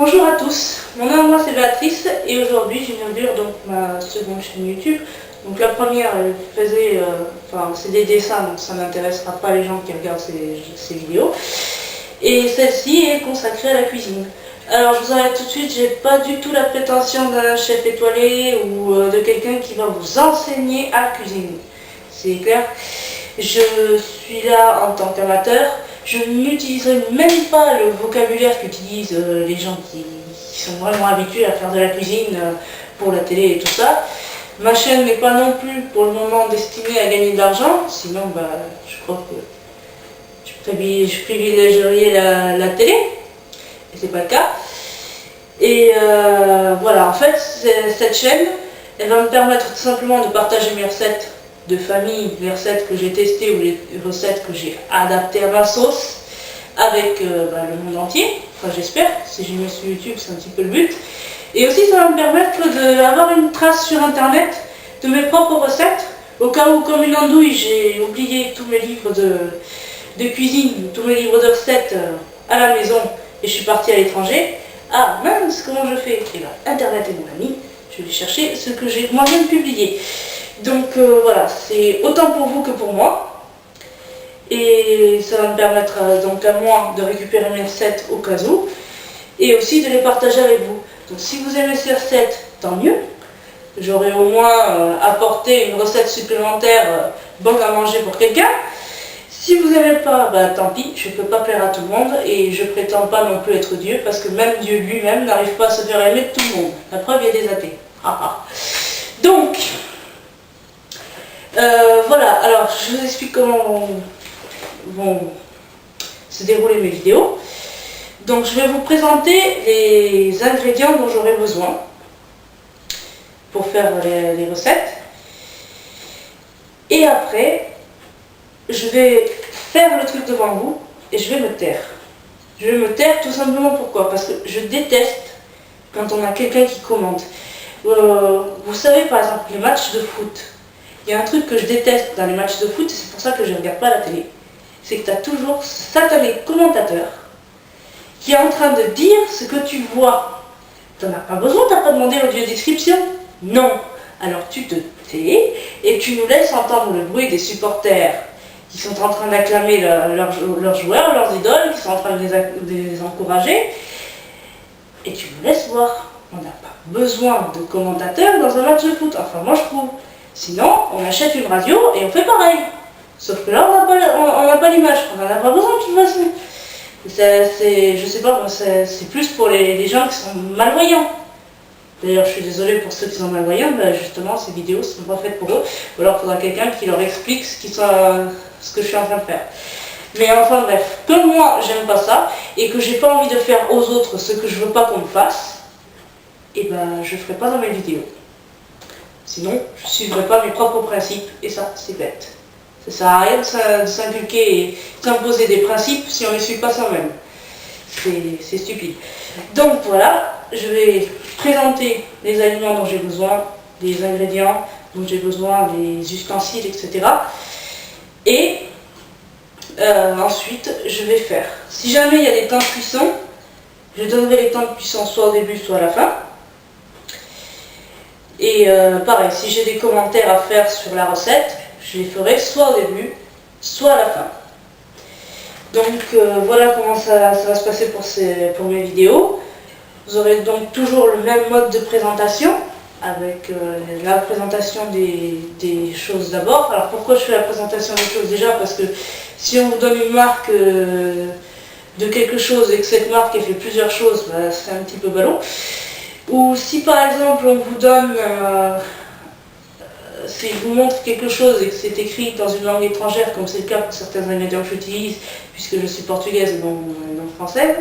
Bonjour à tous, mon nom moi c'est Béatrice et aujourd'hui j'inaugure donc ma seconde chaîne YouTube. Donc la première elle faisait, c'est des dessins donc ça n'intéressera pas les gens qui regardent ces vidéos. Et celle-ci est consacrée à la cuisine. Alors je vous arrête tout de suite, j'ai pas du tout la prétention d'un chef étoilé ou de quelqu'un qui va vous enseigner à cuisiner. C'est clair, je suis là en tant qu'amateur. Je n'utiliserai même pas le vocabulaire qu'utilisent les gens qui sont vraiment habitués à faire de la cuisine pour la télé et tout ça. Ma chaîne n'est pas non plus pour le moment destinée à gagner de l'argent, sinon je crois que je privilégierais la télé, et c'est pas le cas. Et voilà, en fait, cette chaîne, elle va me permettre tout simplement de partager mes recettes de famille, les recettes que j'ai testées ou les recettes que j'ai adaptées à ma sauce avec le monde entier, enfin j'espère, si je mets sur YouTube c'est un petit peu le but. Et aussi ça va me permettre d'avoir une trace sur internet de mes propres recettes, au cas où comme une andouille j'ai oublié tous mes livres de cuisine, tous mes livres de recettes à la maison et je suis partie à l'étranger. Ah mince, comment je fais? Et bien internet est mon ami, je vais chercher ce que j'ai moi-même publié. Donc voilà, c'est autant pour vous que pour moi. Et ça va me permettre donc à moi de récupérer mes recettes au cas où. Et aussi de les partager avec vous. Donc si vous aimez ces recettes, tant mieux. J'aurai au moins apporté une recette supplémentaire bonne à manger pour quelqu'un. Si vous n'aimez pas, tant pis, je ne peux pas plaire à tout le monde. Et je prétends pas non plus être Dieu, parce que même Dieu lui-même n'arrive pas à se faire aimer de tout le monde. La preuve, il y a des athées. Donc... voilà, alors je vous explique comment vont se dérouler mes vidéos. Donc je vais vous présenter les ingrédients dont j'aurai besoin pour faire les recettes. Et après, je vais faire le truc devant vous et je vais me taire. Je vais me taire tout simplement pourquoi? Parce que je déteste quand on a quelqu'un qui commente. Vous savez par exemple les matchs de foot. Il y a un truc que je déteste dans les matchs de foot, et c'est pour ça que je ne regarde pas la télé, c'est que tu as toujours ce satané commentateur qui est en train de dire ce que tu vois. Tu n'en as pas besoin, tu n'as pas demandé l'audio description. Non. Alors tu te tais et tu nous laisses entendre le bruit des supporters qui sont en train d'acclamer leurs joueurs, leurs idoles, qui sont en train de les encourager. Et tu nous laisses voir. On n'a pas besoin de commentateurs dans un match de foot. Enfin moi je trouve. Sinon, on achète une radio et on fait pareil. Sauf que là, on n'a pas l'image. On n'en a pas besoin de toute façon. Je sais pas, c'est plus pour les gens qui sont malvoyants. D'ailleurs, je suis désolée pour ceux qui sont malvoyants, justement, ces vidéos ne sont pas faites pour eux. Ou alors, il faudra quelqu'un qui leur explique ce que je suis en train de faire. Mais enfin bref, comme moi, j'aime pas ça, et que j'ai pas envie de faire aux autres ce que je veux pas qu'on me fasse, et je ferai pas dans mes vidéos. Sinon, je ne suivrai pas mes propres principes, et ça, c'est bête. Ça sert à rien de s'inculquer et s'imposer des principes si on ne les suit pas soi-même. C'est stupide. Donc voilà, je vais présenter les aliments dont j'ai besoin, les ingrédients dont j'ai besoin, les ustensiles, etc. Et ensuite, je vais faire. Si jamais il y a des temps de cuisson, je donnerai les temps de cuisson soit au début, soit à la fin. Et pareil, si j'ai des commentaires à faire sur la recette, je les ferai soit au début, soit à la fin. Donc voilà comment ça va se passer pour mes vidéos. Vous aurez donc toujours le même mode de présentation, avec la présentation des choses d'abord. Alors pourquoi je fais la présentation des choses? Déjà parce que si on vous donne une marque de quelque chose et que cette marque fait plusieurs choses, c'est un petit peu ballot. Ou si par exemple on vous donne, si je vous montre quelque chose et que c'est écrit dans une langue étrangère, comme c'est le cas pour certains ingrédients que j'utilise, puisque je suis portugaise et non française,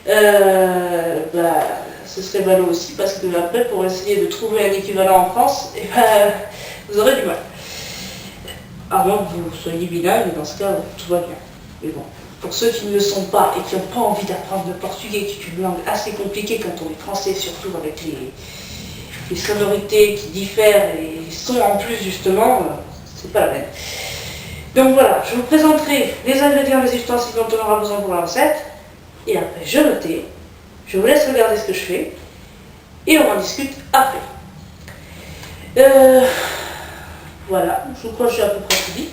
ce serait ballot aussi, parce que après pour essayer de trouver un équivalent en France, vous aurez du mal. À moins que vous soyez bilingue, et dans ce cas tout va bien. Mais bon. Pour ceux qui ne le sont pas et qui n'ont pas envie d'apprendre le portugais, qui est une langue assez compliquée quand on est français, surtout avec les sonorités qui diffèrent et les sons en plus justement, c'est pas la peine. Donc voilà, je vous présenterai les ingrédients, les ustensiles dont on aura besoin pour la recette, et après je le tais, Je vous laisse regarder ce que je fais et on en discute après. Voilà, je crois que j'ai à peu près tout dit.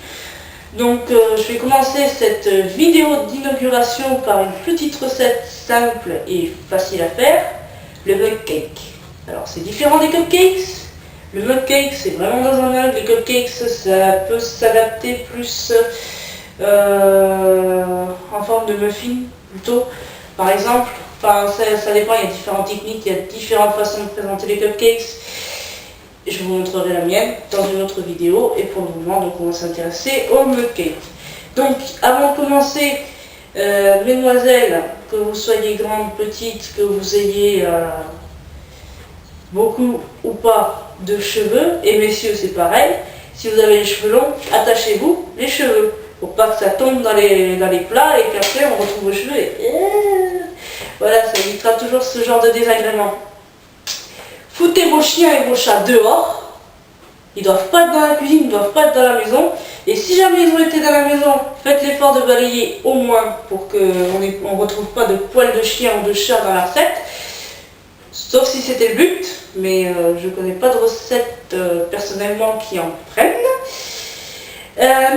Donc je vais commencer cette vidéo d'inauguration par une petite recette simple et facile à faire, le mug cake. Alors c'est différent des cupcakes. Le mug cake c'est vraiment dans un mug, les cupcakes ça peut s'adapter plus en forme de muffin plutôt. Par exemple, ça dépend, il y a différentes techniques, il y a différentes façons de présenter les cupcakes. Je vous montrerai la mienne dans une autre vidéo et pour le moment donc on va s'intéresser au mug cake. Donc avant de commencer, mesdemoiselles, que vous soyez grandes, petites, que vous ayez beaucoup ou pas de cheveux, et messieurs c'est pareil, si vous avez les cheveux longs, attachez-vous les cheveux pour pas que ça tombe dans les plats et qu'après on retrouve vos cheveux et voilà, ça évitera toujours ce genre de désagrément. Foutez vos chiens et vos chats dehors, ils doivent pas être dans la cuisine, ils doivent pas être dans la maison, et si jamais ils ont été dans la maison, faites l'effort de balayer au moins pour qu'on ne retrouve pas de poils de chien ou de chat dans la recette, sauf si c'était le but, mais je ne connais pas de recette personnellement qui en prennent.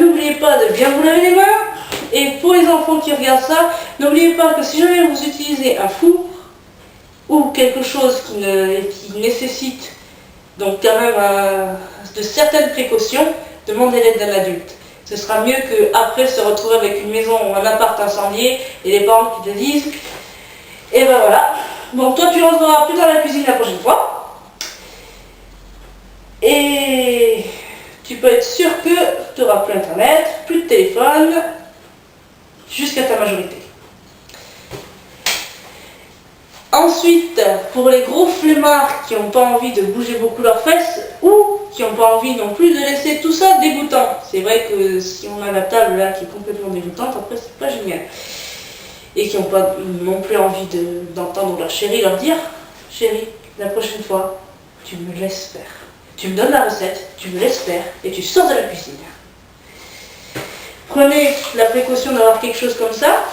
N'oubliez pas de bien vous laver les mains, et pour les enfants qui regardent ça, n'oubliez pas que si jamais vous utilisez un four ou quelque chose qui nécessite donc quand même de certaines précautions, demandez l'aide d'un adulte. Ce sera mieux qu'après se retrouver avec une maison ou un appart incendié et les parents qui te disent et ben voilà, donc toi tu rentreras plus dans la cuisine la prochaine fois. Et tu peux être sûr que tu n'auras plus internet, plus de téléphone, jusqu'à ta majorité. Ensuite, pour les gros flemmards qui n'ont pas envie de bouger beaucoup leurs fesses ou qui n'ont pas envie non plus de laisser tout ça dégoûtant. C'est vrai que si on a la table là qui est complètement dégoûtante, après c'est pas génial. Et qui n'ont pas non plus envie d'entendre leur chérie leur dire « Chérie, la prochaine fois, tu me laisses faire. Tu me donnes la recette, tu me laisses faire et tu sors de la cuisine. » Prenez la précaution d'avoir quelque chose comme ça.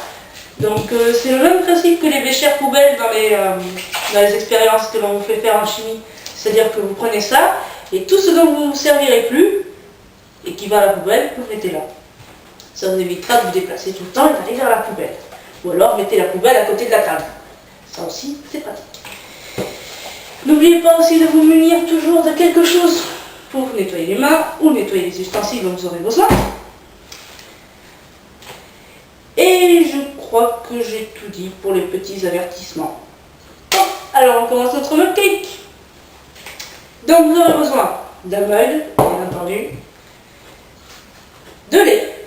Donc c'est le même principe que les béchères poubelles dans les expériences que l'on vous fait faire en chimie. C'est-à-dire que vous prenez ça et tout ce dont vous ne vous servirez plus et qui va à la poubelle, vous le mettez là. Ça vous évitera de vous déplacer tout le temps et d'aller vers la poubelle. Ou alors mettez la poubelle à côté de la table. Ça aussi, c'est pratique. N'oubliez pas aussi de vous munir toujours de quelque chose pour nettoyer les mains ou nettoyer les ustensiles dont vous aurez besoin. Et je crois que j'ai tout dit pour les petits avertissements. Bon, alors on commence notre mug cake. Donc vous aurez besoin d'un mug, bien entendu, de lait,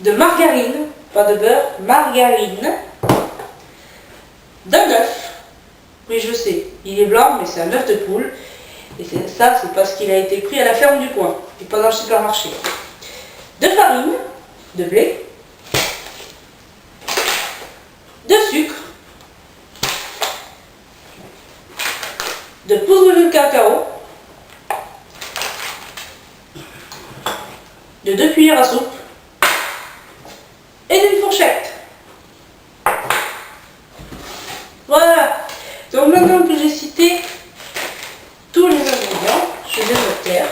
de margarine, pas de beurre, margarine, d'un œuf. Oui je sais, il est blanc mais c'est un œuf de poule. Et ça c'est parce qu'il a été pris à la ferme du coin et pas dans le supermarché. De farine, de blé, de sucre, de poudre de cacao, de 2 cuillères à soupe et d'une fourchette. Voilà. Donc maintenant que j'ai cité tous les ingrédients, je vais me taire.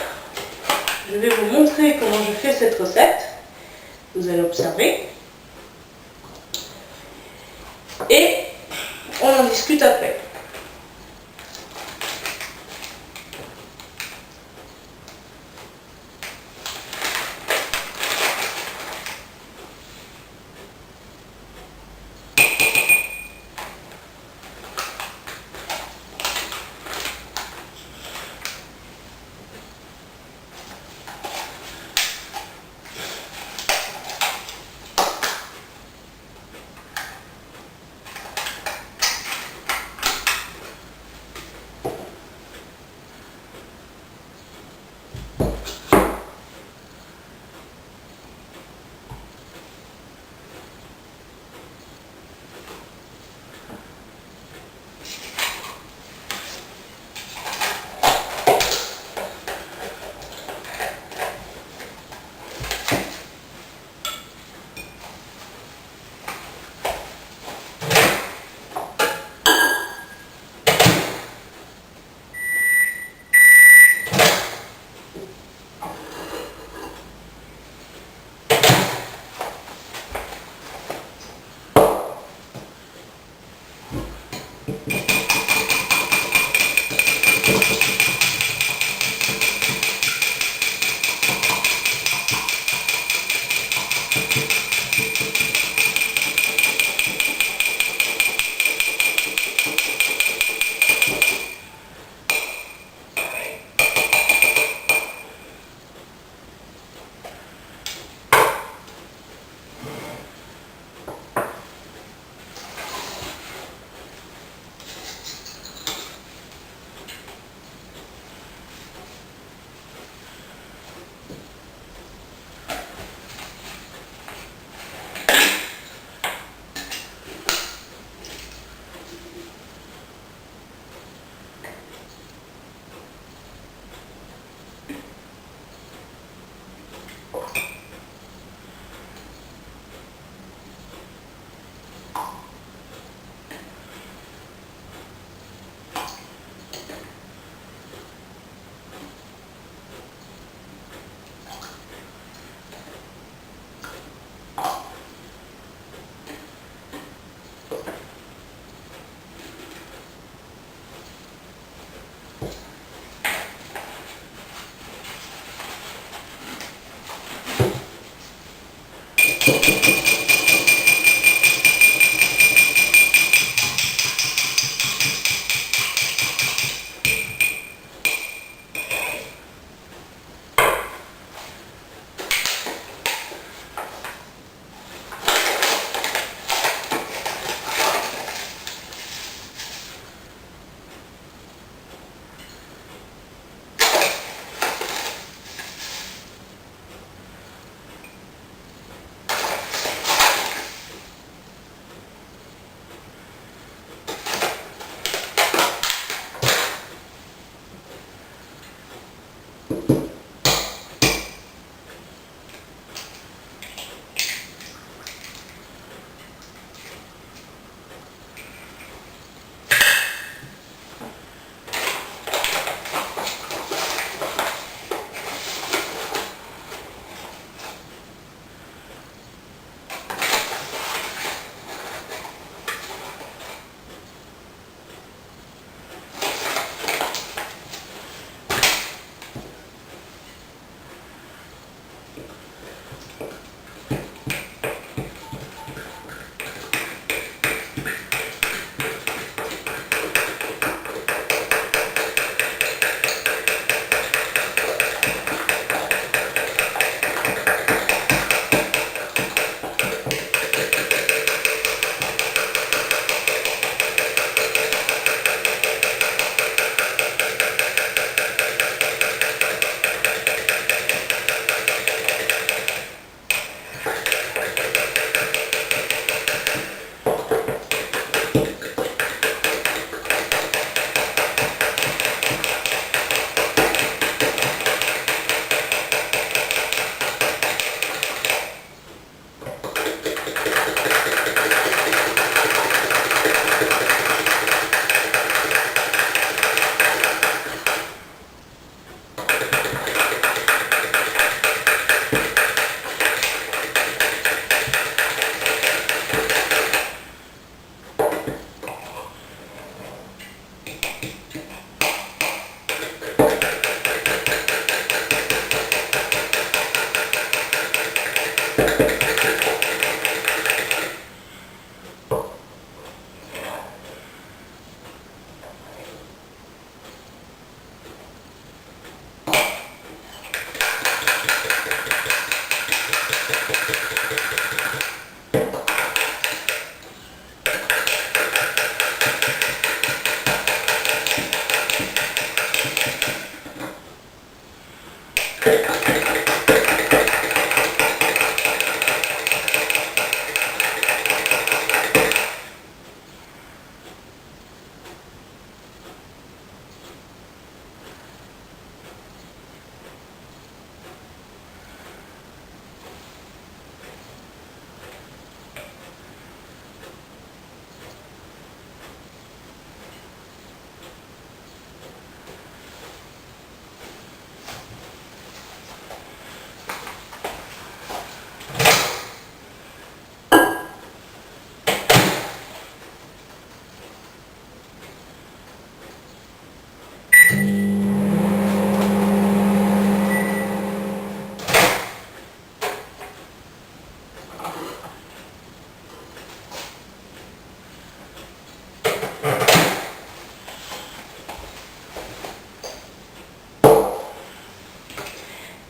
Je vais vous montrer comment je fais cette recette. Vous allez observer. Et on en discute après.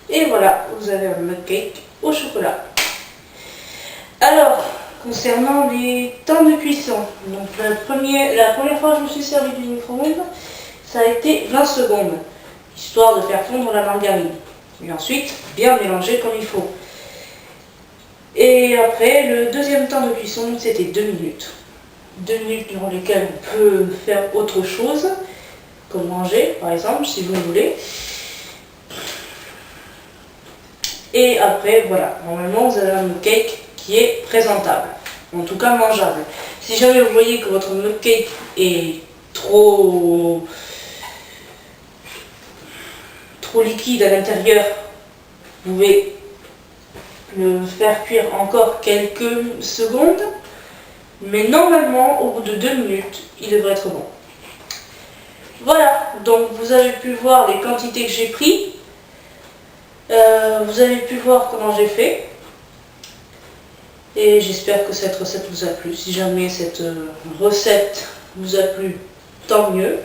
Et voilà, vous avez un mug cake au chocolat. Alors, concernant les temps de cuisson, donc la première fois que je me suis servi du micro-ondes, ça a été 20 secondes, histoire de faire fondre la margarine. Et ensuite, bien mélanger comme il faut. Et après, le deuxième temps de cuisson, c'était 2 minutes. 2 minutes durant lesquelles on peut faire autre chose, comme manger par exemple, si vous voulez. Et après, voilà, normalement vous avez un mug cake qui est présentable, en tout cas mangeable. Si jamais vous voyez que votre mug cake est trop liquide à l'intérieur, vous pouvez le faire cuire encore quelques secondes, mais normalement, au bout de 2 minutes, il devrait être bon. Voilà, donc vous avez pu voir les quantités que j'ai pris. Vous avez pu voir comment j'ai fait. Et j'espère que cette recette vous a plu. Si jamais cette recette vous a plu, tant mieux.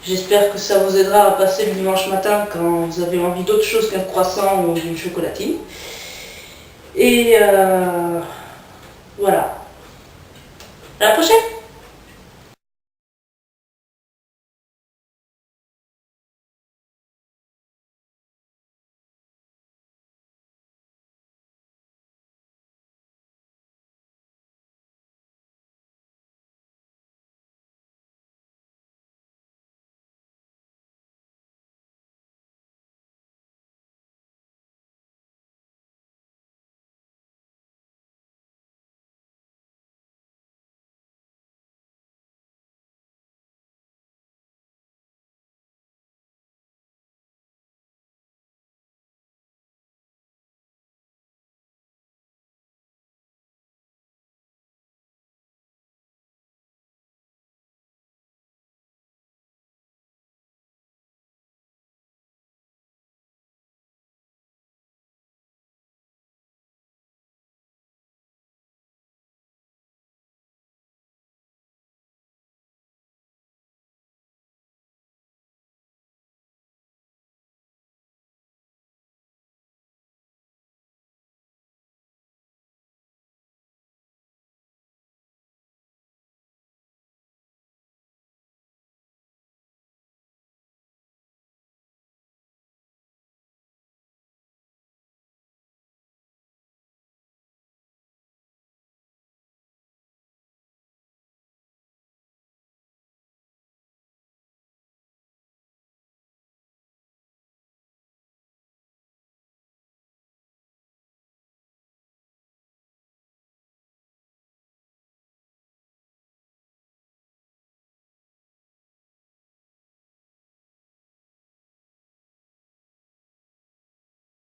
J'espère que ça vous aidera à passer le dimanche matin quand vous avez envie d'autre chose qu'un croissant ou d'une chocolatine. Et voilà. À la prochaine!